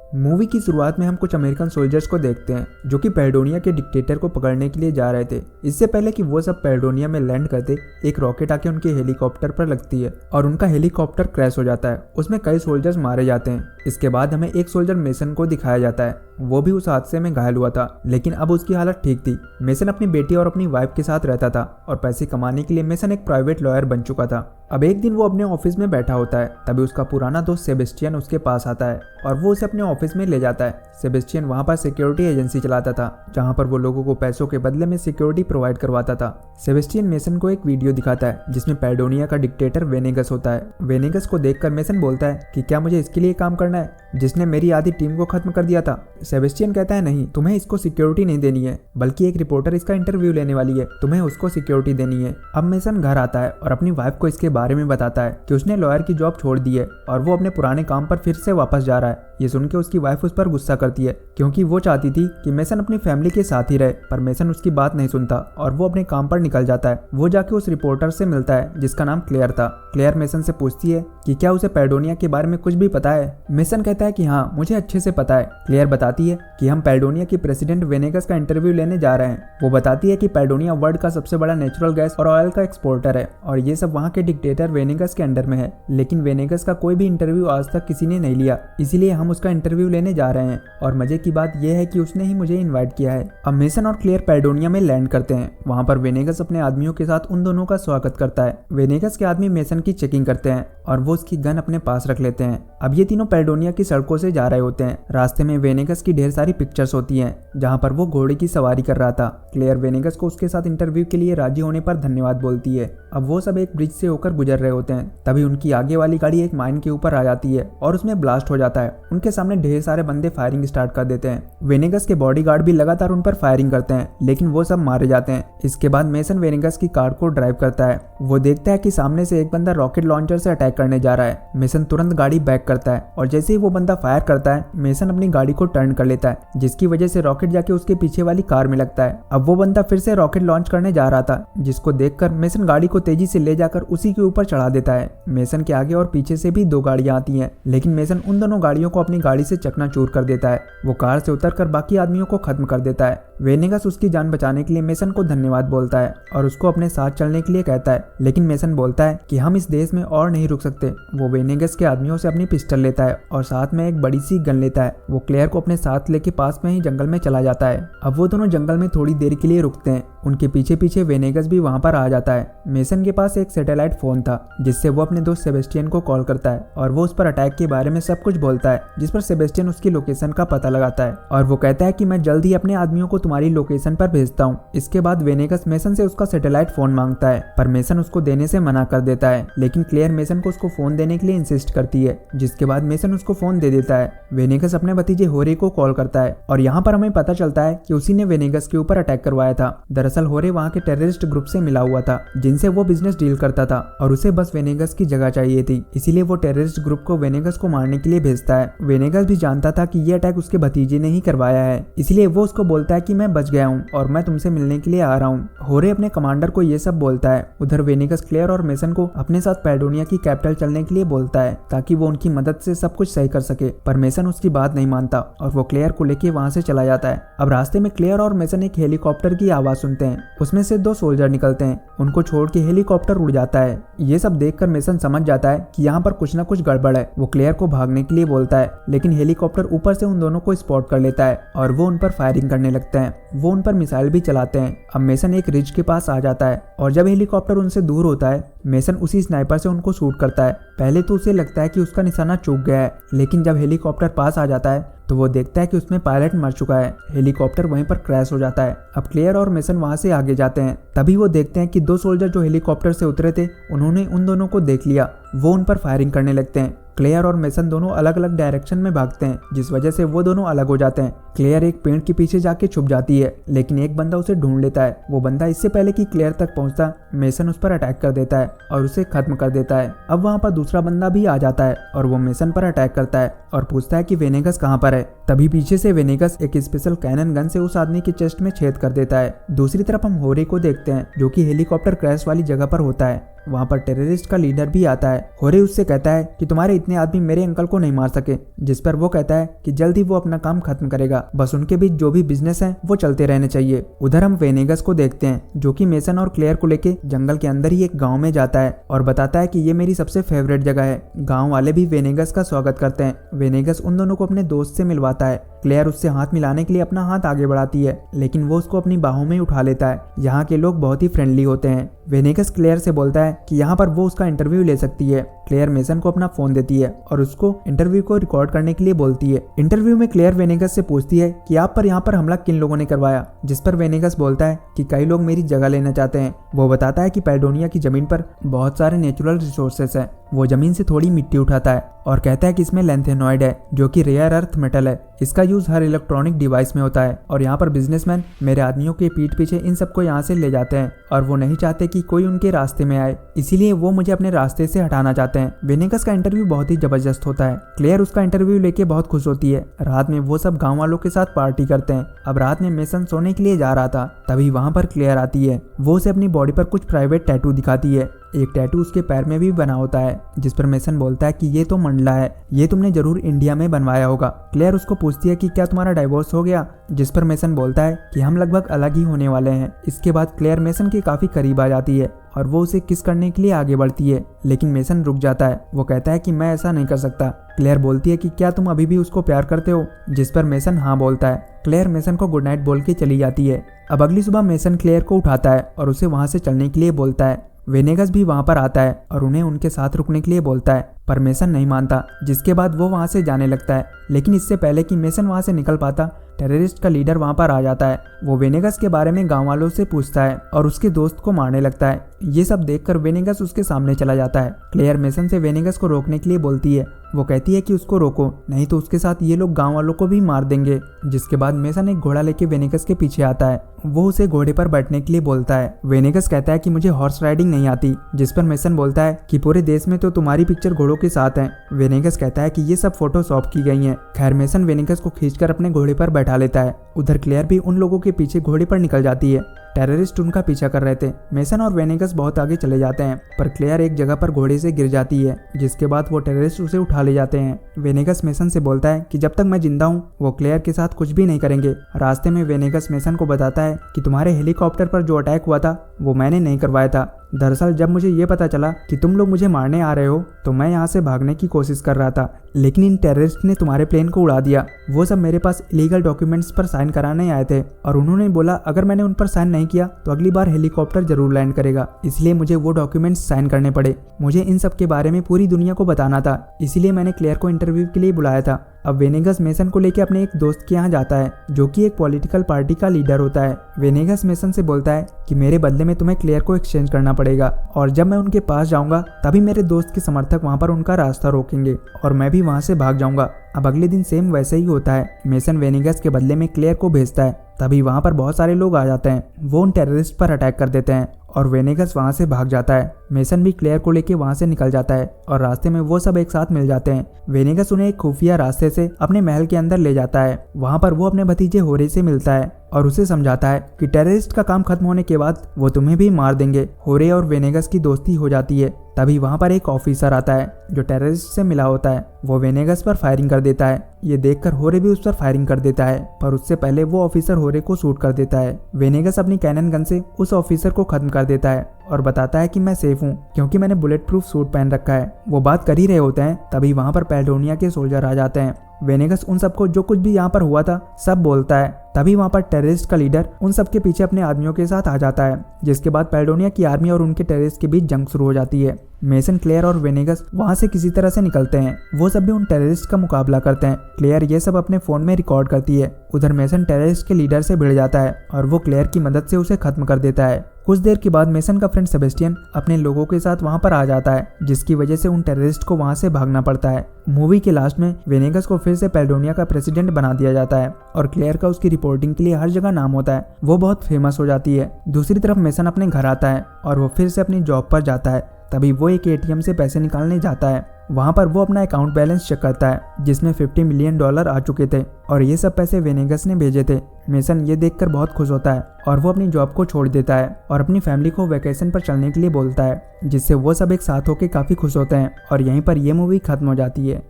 Movie की शुरुआत में हम कुछ अमेरिकन सोल्जर्स को देखते हैं जो कि पेल्डोनिया के डिक्टेटर को पकड़ने के लिए जा रहे थे। इससे पहले कि वो सब पेल्डोनिया में लैंड करते, एक रॉकेट आके उनके हेलीकॉप्टर पर लगती है और उनका हेलीकॉप्टर क्रैश हो जाता है। उसमें कई सोल्जर्स मारे जाते हैं। इसके बाद हमें एक सोल्जर मेसन को दिखाया जाता है। वो भी उस हादसे में घायल हुआ था, लेकिन अब उसकी हालत ठीक थी। मेसन अपनी बेटी और अपनी वाइफ के साथ रहता था और पैसे कमाने के लिए मेसन एक प्राइवेट लॉयर बन चुका था। अब एक दिन वो अपने ऑफिस में बैठा होता है, तभी उसका पुराना दोस्त सेबेस्टियन उसके पास आता है और वो उसे अपने ऑफिस में ले जाता है। सेबेस्टियन वहां पर सिक्योरिटी एजेंसी चलाता था, जहां पर वो लोगों को पैसों के बदले में सिक्योरिटी प्रोवाइड करवाता था। सेबेस्टियन मेसन को एक वीडियो दिखाता है जिसमें पेल्डोनिया का डिक्टेटर वेनेगस होता है। वेनेगस को देखकर मेसन बोलता है कि क्या मुझे इसके लिए काम करना है जिसने मेरी आधी टीम को खत्म कर दिया था। सेबेस्टियन कहता है नहीं, तुम्हें इसको सिक्योरिटी नहीं देनी है, बल्कि एक रिपोर्टर इसका इंटरव्यू लेने वाली है, तुम्हें उसको सिक्योरिटी देनी है। अब मेसन घर आता है और अपनी वाइफ को इसके बारे में बताता है कि उसने लॉयर की जॉब छोड़ दी है और वो अपने पुराने काम पर फिर से वापस जा रहा है। ये सुन के उसकी वाइफ उस पर गुस्सा करती है क्योंकि वो चाहती थी कि मेसन अपनी फैमिली के साथ ही रहे, पर मेसन उसकी बात नहीं सुनता और वो अपने काम पर निकल जाता है। वो जाके उस रिपोर्टर से मिलता है जिसका नाम क्लेयर था। क्लेयर मेसन से पूछती है कि क्या उसे पेल्डोनिया के बारे में कुछ भी पता है। मेसन कहता है कि हाँ, मुझे अच्छे से पता है। क्लेयर बताती है कि हम पेल्डोनिया की प्रेसिडेंट वेनेगस का इंटरव्यू लेने जा रहे हैं। वो बताती है कि पेल्डोनिया वर्ल्ड का सबसे बड़ा नेचुरल गैस और ऑयल का एक्सपोर्टर है और ये सब वहाँ के डिक्टेटर वेनेगस के अंडर में है, लेकिन वेनेगस का कोई भी इंटरव्यू आज तक किसी ने नहीं लिया, इसीलिए हम उसका इंटरव्यू लेने जा रहे हैं। और मजे की बात यह है कि उसने ही मुझे इन्वाइट किया है। अब मेसन और क्लेयर पेल्डोनिया में लैंड करते हैं। वहाँ पर वेनेगस अपने आदमियों के साथ उन दोनों का स्वागत करता है। वेनेगस के आदमी मेसन की चेकिंग करते हैं और वो उसकी गन अपने पास रख लेते हैं। अब ये तीनों पेल्डोनिया की सड़कों से जा रहे होते हैं। रास्ते में वेनेगस की ढेर सारी पिक्चर्स होती हैं जहाँ पर वो घोड़े की सवारी कर रहा था। क्लेयर वेनेगस को उसके साथ इंटरव्यू के लिए राजी होने पर धन्यवाद बोलती है। अब वो सब एक ब्रिज से होकर गुजर रहे होते हैं, तभी उनकी आगे वाली गाड़ी एक माइन के ऊपर आ जाती है और उसमें ब्लास्ट हो जाता है। उनके सामने ढेर सारे बंदे फायरिंग स्टार्ट कर देते हैं। वेनेगस के बॉडीगार्ड भी लगातार उन पर फायरिंग करते हैं, लेकिन वो सब मारे जाते हैं। इसके बाद मेसन वेनेगस की कार को ड्राइव करता है। वो देखता है कि सामने से एक बंदा रॉकेट लॉन्चर से अटैक करने जा रहा है। मेसन तुरंत गाड़ी बैक करता है और जैसे ही वो बंदा फायर करता है, मेसन अपनी गाड़ी को टर्न कर लेता है, जिसकी वजह से रॉकेट जाके उसके पीछे वाली कार में लगता है। अब वो बंदा फिर से रॉकेट लॉन्च करने जा रहा था, जिसको देखकर मेसन गाड़ी को तेजी से ले जाकर उसी के ऊपर चढ़ा देता है। मेसन के आगे और पीछे से भी दो गाड़ियां आती हैं, लेकिन मेसन उन दोनों गाड़ियों को अपनी गाड़ी से चकनाचूर कर देता है। वो कार से उतरकर बाकी आदमियों को खत्म कर देता है। वेनेगस उसकी जान बचाने के लिए मेसन को धन्यवाद बोलता है और उसको अपने साथ चलने के लिए कहता है, लेकिन मेसन बोलता है कि हम इस देश में और नहीं रुक सकते। वो वेनेगस के आदमियों से अपनी पिस्टल लेता है और साथ में एक बड़ी सी गन लेता है। वो क्लेयर को अपने साथ लेके पास में ही जंगल में चला जाता है। अब वो दोनों जंगल में थोड़ी देर के लिए रुकते हैं। उनके पीछे पीछे वेनेगस भी वहां पर आ जाता है। मेसन के पास एक सैटेलाइट फोन था जिससे वो अपने दोस्त सेबेस्टियन को कॉल करता है और वो उस पर अटैक के बारे में सब कुछ बोलता है, जिस पर सेबेस्टियन उसकी लोकेशन का पता लगाता है और वो कहता है कि मैं जल्द ही अपने आदमियों को तुम्हारी लोकेशन पर भेजता हूँ। इसके बाद वेनेगस मेसन से उसका सैटेलाइट फोन मांगता है, पर मेसन उसको देने से मना कर देता है, लेकिन क्लेयर मेसन को उसको फोन देने के लिए इंसिस्ट करती है, जिसके बाद मेसन उसको फोन दे देता है। वेनेगस अपने भतीजे होरे को कॉल करता है और यहाँ पर हमें पता चलता है कि उसी ने वेनेगस के ऊपर अटैक करवाया था। दरअसल होरे वहाँ के टेररिस्ट ग्रुप से मिला हुआ था जिनसे वो बिजनेस डील करता था और उसे बस वेनेगस की जगह चाहिए थी, इसीलिए वो टेररिस्ट ग्रुप को वेनेगस को मारने के लिए भेजता है। वेनेगस भी जानता था कि ये अटैक उसके भतीजे ने ही करवाया है, इसलिए वो उसको बोलता है कि मैं बच गया हूँ और मैं तुमसे मिलने के लिए आ रहा हूँ। होरे अपने कमांडर को ये सब बोलता है। उधर वेनेगस क्लेयर और मेसन को अपने साथ पेल्डोनिया की कैपिटल चलने के लिए बोलता है ताकि वो उनकी मदद से सब कुछ सही कर सके, पर मेसन उसकी बात नहीं मानता और वो क्लेयर को लेके वहाँ से चला जाता है। अब रास्ते में क्लेयर और मेसन एक हेलीकॉप्टर की आवाज सुनते हैं। उसमें से दो सोल्जर निकलते हैं। उनको छोड़ के हेलीकॉप्टर उड़ जाता है। ये सब देखकर मेसन समझ जाता है कि यहाँ पर कुछ ना कुछ गड़बड़ है। वो क्लेयर को भागने के लिए बोलता है, लेकिन हेलीकॉप्टर ऊपर से उन दोनों को स्पॉट कर लेता है और वो उन पर फायरिंग करने लगते हैं। वो उन पर मिसाइल भी चलाते हैं। अब मेसन एक रिज के पास आ जाता है और जब हेलीकॉप्टर उनसे दूर होता है, मेसन उसी स्नाइपर से उनको शूट करता है। पहले तो उसे लगता है कि उसका निशाना चूक गया है, लेकिन जब हेलीकॉप्टर पास आ जाता है तो वो देखता है कि उसमें पायलट मर चुका है। हेलीकॉप्टर वहीं पर क्रैश हो जाता है। अब क्लेयर और मेसन वहां से आगे जाते हैं। तभी वो देखते हैं कि दो सोल्जर जो हेलीकॉप्टर से उतरे थे, उन्होंने उन दोनों को देख लिया। वो उन पर फायरिंग करने लगते हैं। क्लेयर और मेसन दोनों अलग अलग डायरेक्शन में भागते हैं, जिस वजह से वो दोनों अलग हो जाते हैं। क्लेयर एक पेड़ के पीछे जाके छुप जाती है, लेकिन एक बंदा उसे ढूंढ लेता है। वो बंदा इससे पहले कि क्लेयर तक पहुंचता, मेसन उस पर अटैक कर देता है और उसे खत्म कर देता है। अब वहां पर दूसरा बंदा भी आ जाता है और वो मेसन पर अटैक करता है और पूछता है कि वेनेगस कहाँ पर है। तभी पीछे से वेनेगस एक स्पेशल कैनन गन से उस आदमी के चेस्ट में छेद कर देता है। दूसरी तरफ हम होरे को देखते हैं जो कि हेलीकॉप्टर क्रैश वाली जगह पर होता है। वहाँ पर टेररिस्ट का लीडर भी आता है। होरे उससे कहता है कि तुम्हारे इतने आदमी मेरे अंकल को नहीं मार सके, जिस पर वो कहता है कि जल्द ही वो अपना काम खत्म करेगा, बस उनके बीच जो भी बिजनेस है वो चलते रहने चाहिए। उधर हम वेनेगस को देखते हैं जो कि मेसन और क्लेयर को लेके जंगल के अंदर ही एक गाँव में जाता है और बताता है कि ये मेरी सबसे फेवरेट जगह है। गाँव वाले भी वेनेगस का स्वागत करते हैं। वेनेगस उन दोनों को अपने दोस्त से मिलवाता है। क्लेयर उससे हाथ मिलाने के लिए अपना हाथ आगे बढ़ाती है, लेकिन वो उसको अपनी बाहों में उठा लेता है। यहाँ के लोग बहुत ही फ्रेंडली होते हैं। वेनेगस क्लेयर से बोलता है कि यहाँ पर वो उसका इंटरव्यू ले सकती है। क्लेयर मेसन को अपना फोन देती है और उसको इंटरव्यू को रिकॉर्ड करने के लिए बोलती है। इंटरव्यू में क्लेयर वेनेगस से पूछती है कि आप पर यहाँ पर हमला किन लोगों ने करवाया, जिस पर वेनेगस बोलता है कि कई लोग मेरी जगह लेना चाहते हैं। वो बताता है कि पेल्डोनिया की जमीन पर बहुत सारे नेचुरल रिसोर्सेस हैं। वो जमीन से थोड़ी मिट्टी उठाता है और कहता है कि इसमें लैंथेनॉइड है जो कि रेयर अर्थ मेटल है। इसका यूज हर इलेक्ट्रॉनिक डिवाइस में होता है और यहाँ पर बिजनेसमैन मेरे आदमियों के पीठ पीछे इन सबको यहाँ से ले जाते हैं और वो नहीं चाहते कि कोई उनके रास्ते में आए, इसीलिए वो मुझे अपने रास्ते से हटाना चाहते हैं। वेनेगस का इंटरव्यू बहुत ही जबरदस्त होता है। क्लेयर उसका इंटरव्यू लेके बहुत खुश होती है। रात में वो सब गाँव वालों के साथ पार्टी करते हैं। अब रात में मेसन सोने के लिए जा रहा था, तभी वहाँ पर क्लेयर आती है। वो उसे अपनी बॉडी पर कुछ प्राइवेट टैटू दिखाती है। एक टैटू उसके पैर में भी बना होता है, जिस पर मेसन बोलता है कि ये तो मंडला है, ये तुमने जरूर इंडिया में बनवाया होगा। क्लेयर उसको पूछती है कि क्या तुम्हारा डाइवोर्स हो गया, जिस पर मेसन बोलता है कि हम लगभग अलग ही होने वाले हैं। इसके बाद क्लेयर मेसन के काफी करीब आ जाती है और वो उसे किस करने के लिए आगे बढ़ती है, लेकिन मेसन रुक जाता है। वो कहता है कि मैं ऐसा नहीं कर सकता। क्लेयर बोलती है कि क्या तुम अभी भी उसको प्यार करते हो, जिस पर मेसन हाँ बोलता है। क्लेयर मेसन को गुड नाइट बोल के चली जाती है। अब अगली सुबह मेसन क्लेयर को उठाता है और उसे वहां से चलने के लिए बोलता है। वेनेगस भी वहां पर आता है और उन्हें उनके साथ रुकने के लिए बोलता है, पर मेसन नहीं मानता, जिसके बाद वो वहां से जाने लगता है। लेकिन इससे पहले कि मेसन वहां से निकल पाता, टेररिस्ट का लीडर वहां पर आ जाता है। वो वेनेगस के बारे में गांव वालों से पूछता है और उसके दोस्त को मारने लगता है। ये सब देखकर वेनेगस उसके सामने चला जाता है। क्लेयर मेसन से वेनेगस को रोकने के लिए बोलती है। वो कहती है कि उसको रोको, नहीं तो उसके साथ ये लोग गांव वालों को भी मार देंगे। जिसके बाद मेसन एक घोड़ा लेके वेनेगस के पीछे आता है। वो उसे घोड़े पर बैठने के लिए बोलता है। वेनेगस कहता है कि मुझे हॉर्स राइडिंग नहीं आती, जिस पर मेसन बोलता है कि पूरे देश में तो तुम्हारी पिक्चर घोड़ों के साथ है। वेनेगस कहता है कि ये सब फोटोशॉप की गई हैं। खैर मेसन वेनेगस को खींचकर अपने घोड़े पर बैठा लेता है। उधर क्लेयर भी उन लोगों के पीछे घोड़े पर निकल जाती है। टेररिस्ट उनका पीछा कर रहे थे। मेसन और वेनेगस बहुत आगे चले जाते हैं, पर क्लेयर एक जगह पर घोड़े से गिर जाती है, जिसके बाद वो टेररिस्ट उसे उठा ले जाते हैं। वेनेगस मेसन से बोलता है कि जब तक मैं जिंदा हूँ वो क्लेयर के साथ कुछ भी नहीं करेंगे। रास्ते में वेनेगस मेसन को बताता है कि तुम्हारे हेलीकॉप्टर पर जो अटैक हुआ था वो मैंने नहीं करवाया था। दरअसल जब मुझे ये पता चला कि तुम लोग मुझे मारने आ रहे हो तो मैं यहाँ से भागने की कोशिश कर रहा था, लेकिन इन टेररिस्ट ने तुम्हारे प्लेन को उड़ा दिया। वो सब मेरे पास इलीगल डॉक्यूमेंट्स पर साइन कराने आए थे और उन्होंने बोला अगर मैंने उन पर साइन नहीं किया तो अगली बार हेलीकॉप्टर जरूर लैंड करेगा, इसलिए मुझे वो डॉक्यूमेंट्स साइन करने पड़े। मुझे इन सब के बारे में पूरी दुनिया को बताना था, इसीलिए मैंने क्लेयर को इंटरव्यू के लिए बुलाया था। अब वेनेगस मेसन को लेकर अपने एक दोस्त के यहाँ जाता है जो कि एक पॉलिटिकल पार्टी का लीडर होता है। वेनेगस मेसन से बोलता है कि मेरे बदले में तुम्हें क्लेयर को एक्सचेंज करना पड़ेगा और जब मैं उनके पास जाऊंगा तभी मेरे दोस्त के समर्थक वहां पर उनका रास्ता रोकेंगे और मैं भी वहां से भाग जाऊंगा। अब अगले दिन सेम वैसे ही होता है। मेसन वेनेगस के बदले में क्लेयर को भेजता है, तभी वहां पर बहुत सारे लोग आ जाते हैं। वो उन टेररिस्ट पर अटैक कर देते हैं और वेनेगस वहां से भाग जाता है। मेसन भी क्लेयर को लेके वहां से निकल जाता है और रास्ते में वो सब एक साथ मिल जाते हैं। वेनेगस उन्हें एक खुफिया रास्ते से अपने महल के अंदर ले जाता है। वहां पर वो अपने भतीजे होरे से मिलता है और उसे समझाता है कि टेररिस्ट का काम खत्म होने के बाद वो तुम्हें भी मार देंगे। होरे और वेनेगस की दोस्ती हो जाती है। तभी वहां पर एक ऑफिसर आता है जो टेररिस्ट से मिला होता है। वो वेनेगस पर फायरिंग कर देता है। ये देखकर होरे भी उस पर फायरिंग कर देता है, पर उससे पहले वो ऑफिसर होरे को शूट कर देता है। वेनेगस अपनी कैनन गन से उस ऑफिसर को खत्म कर देता है और बताता है कि मैं सेफ हूँ क्योंकि मैंने बुलेट प्रूफ सूट पहन रखा है। वो बात कर ही रहे होते हैं, तभी वहां पर पेल्डोनिया के सोल्जर आ जाते हैं। वेनेगस उन सबको जो कुछ भी यहाँ पर हुआ था सब बोलता है। तभी वहां पर टेररिस्ट का लीडर उन सबके पीछे अपने आदमियों के साथ आ जाता है, जिसके बाद पेल्डोनिया की आर्मी और उनके टेररिस्ट के बीच जंग शुरू हो जाती है। मेसन, क्लेयर और वेनेगस वहां से किसी तरह से निकलते हैं। वो सब भी उन टेररिस्ट का मुकाबला करते हैं। क्लेयर ये सब अपने फोन में रिकॉर्ड करती है। उधर मेसन टेररिस्ट के लीडर से भिड़ जाता है और वो क्लेयर की मदद से उसे खत्म कर देता है। कुछ देर के बाद मेसन का फ्रेंड सेबेस्टियन अपने लोगों के साथ वहां पर आ जाता है, जिसकी वजह से उन टेररिस्ट को वहां से भागना पड़ता है। मूवी के लास्ट में वेनेगस को फिर से पेल्डोनिया का प्रेसिडेंट बना दिया जाता है और क्लेयर का उसकी रिपोर्टिंग के लिए हर जगह नाम होता है। वो बहुत फेमस हो जाती है। दूसरी तरफ मेसन अपने घर आता है और वो फिर से अपनी जॉब पर जाता है। तभी वो एक एटीएम से पैसे निकालने जाता है। वहाँ पर वो अपना अकाउंट बैलेंस चेक करता है जिसमें $50 मिलियन आ चुके थे और ये सब पैसे वेनेगस ने भेजे थे। मेसन ये देखकर बहुत खुश होता है और वो अपनी जॉब को छोड़ देता है और अपनी फैमिली को वैकेशन पर चलने के लिए बोलता है, जिससे वो सब एक साथ होकर काफी खुश होते हैं और यहीं पर ये मूवी खत्म हो जाती है।